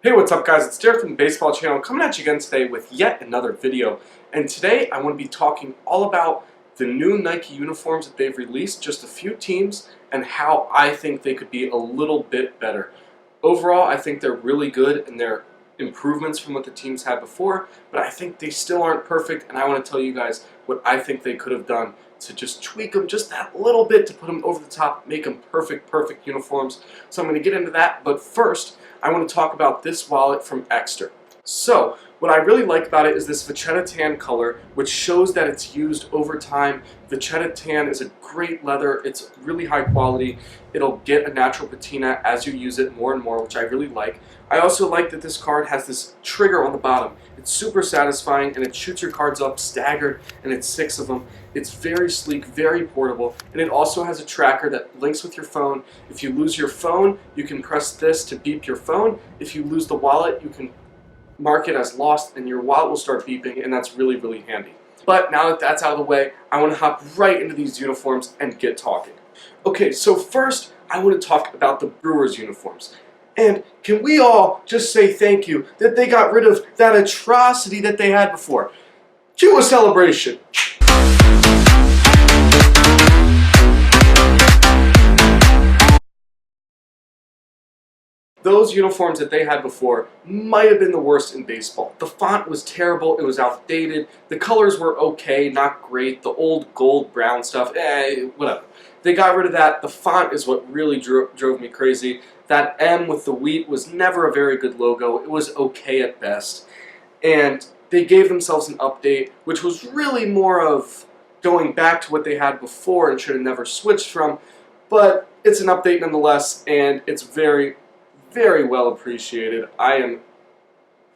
Hey, what's up guys? It's Derek from the Baseball Channel coming at you again today with yet another video. And today I want to be talking all about the new Nike uniforms that they've released, just a few teams, and how I think they could be a little bit better. Overall, I think they're really good and they're improvements from what the teams had before, but I think they still aren't perfect, and I want to tell you guys what I think they could have done to just tweak them just that little bit to put them over the top, make them perfect uniforms. So I'm going to get into that, but first I want to talk about this wallet from Exter. So, what I really like about it is this Vachetta tan color, which shows that it's used over time. Vachetta tan is a great leather, it's really high quality, it'll get a natural patina as you use it more and more, which I really like. I also like that this card has this trigger on the bottom. It's super satisfying and it shoots your cards up staggered, and it's 6 of them. It's very sleek, very portable, and it also has a tracker that links with your phone. If you lose your phone, you can press this to beep your phone. If you lose the wallet, you can mark it as lost and your wallet will start beeping, and that's really handy. But now that that's out of the way, I want to hop right into these uniforms and get talking. Okay, so first I want to talk about the Brewers uniforms. And can we all just say thank you that they got rid of that atrocity that they had before? Cue a celebration. Those uniforms that they had before might have been the worst in baseball. The font was terrible, it was outdated, the colors were okay, not great, the old gold brown stuff, whatever. They got rid of that. The font is what really drove me crazy. That M with the wheat was never a very good logo, it was okay at best. And they gave themselves an update, which was really more of going back to what they had before and should have never switched from, but it's an update nonetheless, and it's very well appreciated. I am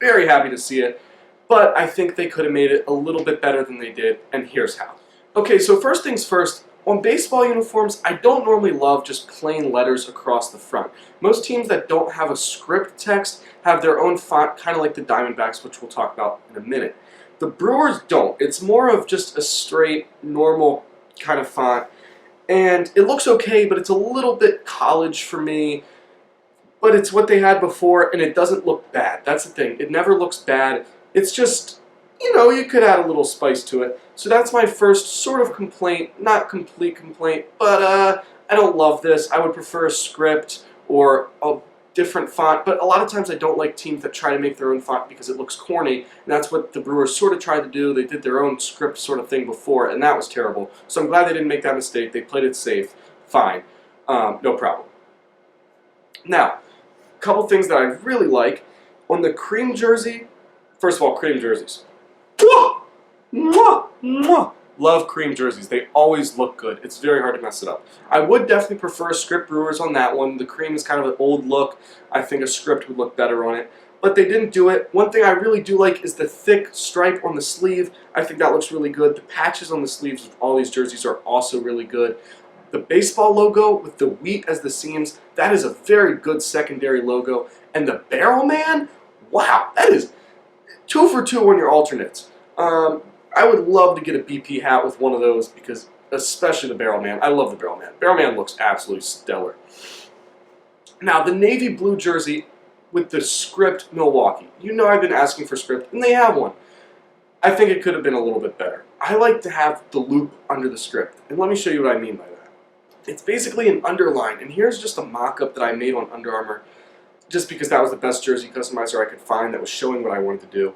very happy to see it, but I think they could have made it a little bit better than they did, and here's how. Okay, so first things first, on baseball uniforms, I don't normally love just plain letters across the front. Most teams that don't have a script text have their own font, kind of like the Diamondbacks, which we'll talk about in a minute. The Brewers don't. It's more of just a straight, normal kind of font, and it looks okay, but it's a little bit college for me. But it's what they had before, and it doesn't look bad. That's the thing. It never looks bad. It's just, you could add a little spice to it. So that's my first sort of complaint. Not complete complaint, but I don't love this. I would prefer a script or a different font. But a lot of times I don't like teams that try to make their own font because it looks corny. And that's what the Brewers sort of tried to do. They did their own script sort of thing before, and that was terrible. So I'm glad they didn't make that mistake. They played it safe. Fine. No problem. Now, couple things that I really like. On the cream jersey, first of all, cream jerseys. Mwah! Mwah! Mwah! Love cream jerseys. They always look good. It's very hard to mess it up. I would definitely prefer a script Brewers on that one. The cream is kind of an old look. I think a script would look better on it. But they didn't do it. One thing I really do like is the thick stripe on the sleeve. I think that looks really good. The patches on the sleeves of all these jerseys are also really good. The baseball logo with the wheat as the seams, that is a very good secondary logo. And the barrel man, wow, that is 2 for 2 on your alternates. I would love to get a BP hat with one of those, because especially the barrel man. I love the barrel man. Barrel man looks absolutely stellar. Now, the navy blue jersey with the script Milwaukee. I've been asking for script, and they have one. I think it could have been a little bit better. I like to have the loop under the script, and let me show you what I mean by that. It's basically an underline, and here's just a mock-up that I made on Under Armour, just because that was the best jersey customizer I could find that was showing what I wanted to do.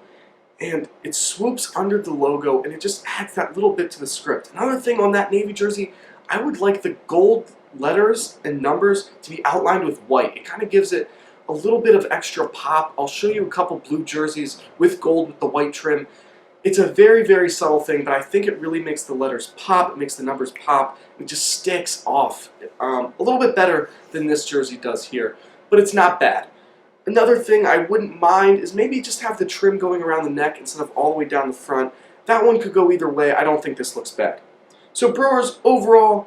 And it swoops under the logo, and it just adds that little bit to the script. Another thing on that navy jersey, I would like the gold letters and numbers to be outlined with white. It kind of gives it a little bit of extra pop. I'll show you a couple blue jerseys with gold with the white trim. It's a very subtle thing, but I think it really makes the letters pop, it makes the numbers pop, it just sticks off a little bit better than this jersey does here, but it's not bad. Another thing I wouldn't mind is maybe just have the trim going around the neck instead of all the way down the front. That one could go either way. I don't think this looks bad. So Brewers, overall,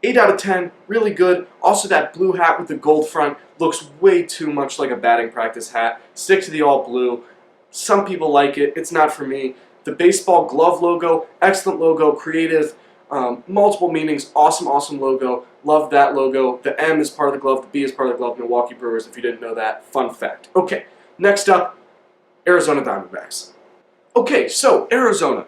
8 out of 10, really good. Also, that blue hat with the gold front looks way too much like a batting practice hat. Stick to the all blue. Some people like it. It's not for me. The baseball glove logo, excellent logo, creative. Multiple meanings, awesome, awesome logo. Love that logo. The M is part of the glove, the B is part of the glove. Milwaukee Brewers, if you didn't know that. Fun fact. Okay, next up, Arizona Diamondbacks. Okay, so Arizona.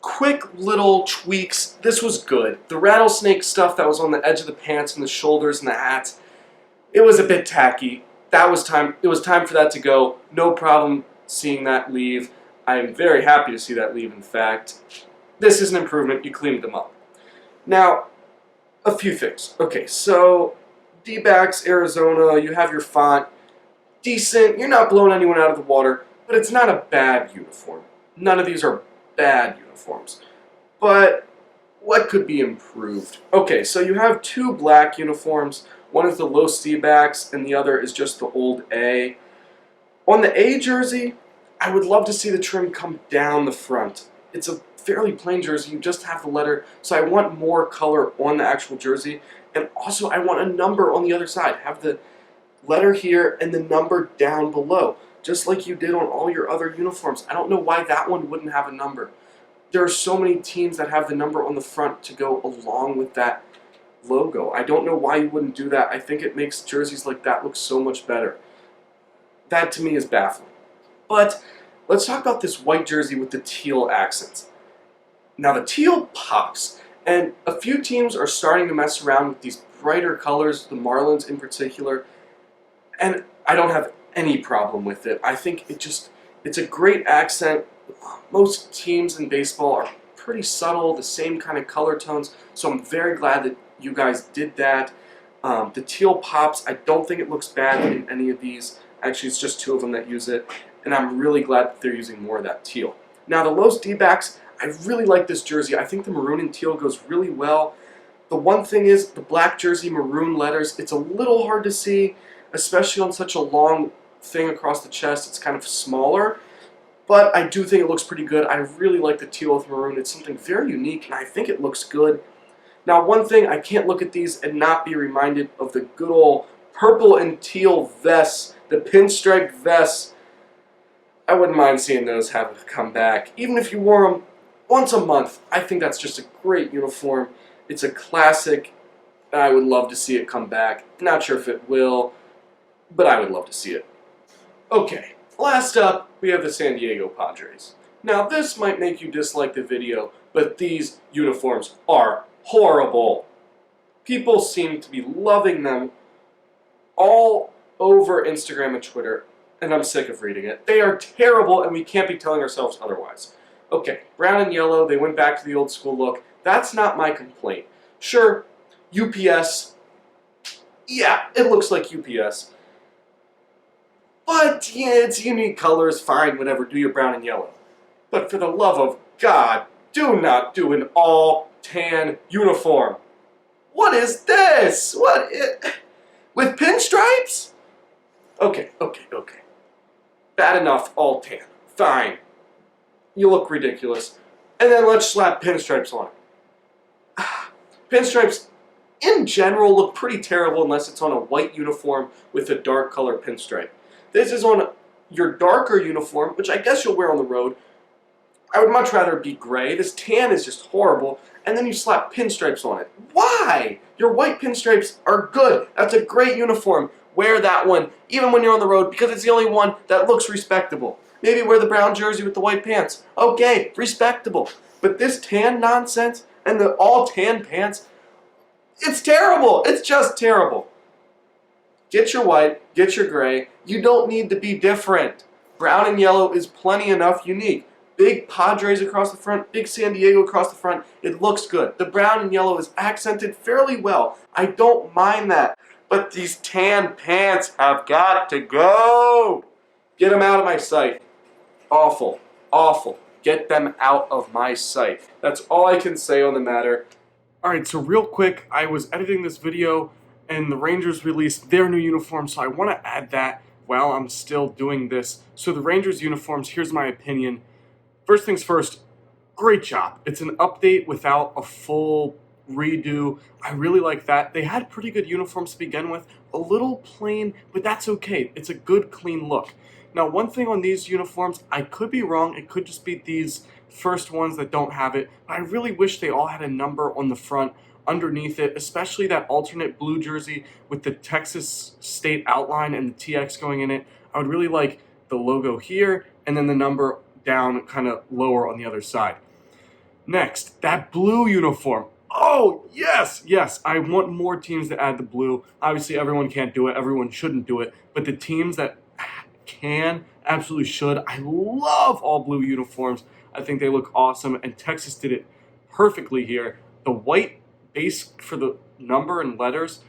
Quick little tweaks. This was good. The rattlesnake stuff that was on the edge of the pants and the shoulders and the hats, it was a bit tacky. That was time. It was time for that to go. No problem seeing that leave. I am very happy to see that leave, in fact. This is an improvement. You cleaned them up. Now, a few things. Okay, so D-backs, Arizona, you have your font. Decent. You're not blowing anyone out of the water, but it's not a bad uniform. None of these are bad uniforms. But what could be improved? Okay, so you have two black uniforms. One is the Los D-backs, and the other is just the old A. On the A jersey, I would love to see the trim come down the front. It's a fairly plain jersey. You just have the letter, so I want more color on the actual jersey. And also, I want a number on the other side. Have the letter here and the number down below, just like you did on all your other uniforms. I don't know why that one wouldn't have a number. There are so many teams that have the number on the front to go along with that logo. I don't know why you wouldn't do that. I think it makes jerseys like that look so much better. That to me is baffling. But let's talk about this white jersey with the teal accents. Now the teal pops, and a few teams are starting to mess around with these brighter colors, the Marlins in particular, and I don't have any problem with it. I think it's a great accent. Most teams in baseball are pretty subtle, the same kind of color tones, so I'm very glad that you guys did that. The teal pops. I don't think it looks bad in any of these. Actually, it's just two of them that use it, and I'm really glad that they're using more of that teal. Now, the Los D-backs, I really like this jersey. I think the maroon and teal goes really well. The one thing is, the black jersey, maroon letters, it's a little hard to see, especially on such a long thing across the chest. It's kind of smaller, but I do think it looks pretty good. I really like the teal with maroon. It's something very unique, and I think it looks good. Now, one thing, I can't look at these and not be reminded of the good old purple and teal vests, the pinstripe vests. I wouldn't mind seeing those have come back. Even if you wore them once a month, I think that's just a great uniform. It's a classic, and I would love to see it come back. Not sure if it will, but I would love to see it. Okay, last up, we have the San Diego Padres. Now, this might make you dislike the video, but these uniforms are horrible. People seem to be loving them all over Instagram and Twitter, and I'm sick of reading it. They are terrible, and we can't be telling ourselves otherwise. Okay, brown and yellow, they went back to the old school look. That's not my complaint. Sure, UPS, yeah, it looks like UPS. But, yeah, it's unique colors, fine, whatever, do your brown and yellow. But for the love of God, do not do an all-tan uniform. What is this? With pinstripes? Okay. Bad enough, all-tan. Fine. You look ridiculous. And then let's slap pinstripes on it. Pinstripes, in general, look pretty terrible unless it's on a white uniform with a dark color pinstripe. This is on your darker uniform, which I guess you'll wear on the road. I would much rather it be gray. This tan is just horrible. And then you slap pinstripes on it. Why? Your white pinstripes are good. That's a great uniform. Wear that one, even when you're on the road, because it's the only one that looks respectable. Maybe wear the brown jersey with the white pants. Okay, respectable. But this tan nonsense and the all-tan pants, it's terrible. It's just terrible. Get your white, get your gray. You don't need to be different. Brown and yellow is plenty enough unique. Big Padres across the front, big San Diego across the front. It looks good. The brown and yellow is accented fairly well. I don't mind that. But these tan pants have got to go. Get them out of my sight. Awful. Awful. Get them out of my sight. That's all I can say on the matter. Alright, so real quick, I was editing this video and the Rangers released their new uniform, so I want to add that while I'm still doing this. So the Rangers uniforms, here's my opinion. First things first, great job. It's an update without a full redo. I really like that. They had pretty good uniforms to begin with. A little plain, but that's okay. It's a good, clean look. Now, one thing on these uniforms, I could be wrong. It could just be these first ones that don't have it. But I really wish they all had a number on the front underneath it, especially that alternate blue jersey with the Texas state outline and the TX going in it. I would really like the logo here and then the number down kind of lower on the other side. Next, that blue uniform. Oh, yes, yes. I want more teams to add the blue. Obviously, everyone can't do it. Everyone shouldn't do it. But the teams that can absolutely should. I love all blue uniforms. I think they look awesome, and Texas did it perfectly here. The white base for the number and letters,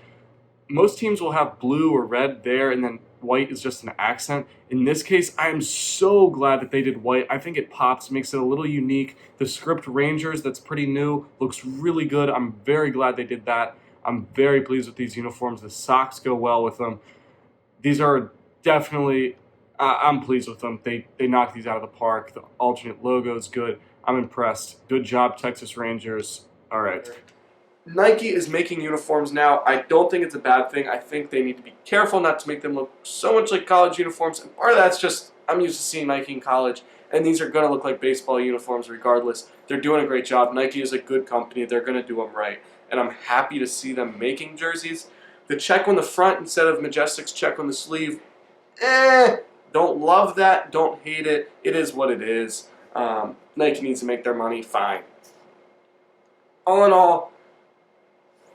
most teams will have blue or red there, and then white is just an accent. In this case, I am so glad that they did white. I think it pops, makes it a little unique. The script Rangers, that's pretty new, looks really good. I'm very glad they did that. I'm very pleased with these uniforms. The socks go well with them. These are definitely, I'm pleased with them. They knocked these out of the park. The alternate logo is good. I'm impressed. Good job, Texas Rangers. All right. Nike is making uniforms now. I don't think it's a bad thing. I think they need to be careful not to make them look so much like college uniforms. And part of that's just, I'm used to seeing Nike in college, and these are going to look like baseball uniforms regardless. They're doing a great job. Nike is a good company. They're going to do them right. And I'm happy to see them making jerseys. The check on the front instead of Majestic's check on the sleeve, don't love that. Don't hate it. It is what it is. Nike needs to make their money. Fine. All in all,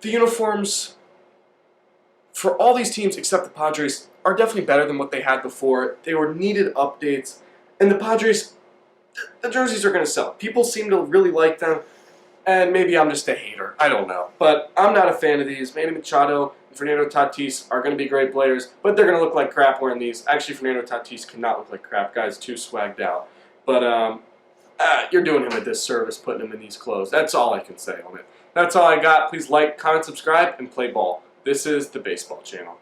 the uniforms for all these teams except the Padres are definitely better than what they had before. They were needed updates. And the Padres, the jerseys are going to sell. People seem to really like them. And maybe I'm just a hater. I don't know. But I'm not a fan of these. Manny Machado and Fernando Tatis are going to be great players, but they're going to look like crap wearing these. Actually, Fernando Tatis cannot look like crap. Guy's too swagged out. But you're doing him a disservice putting him in these clothes. That's all I can say on it. That's all I got. Please like, comment, subscribe, and play ball. This is the Baseball Channel.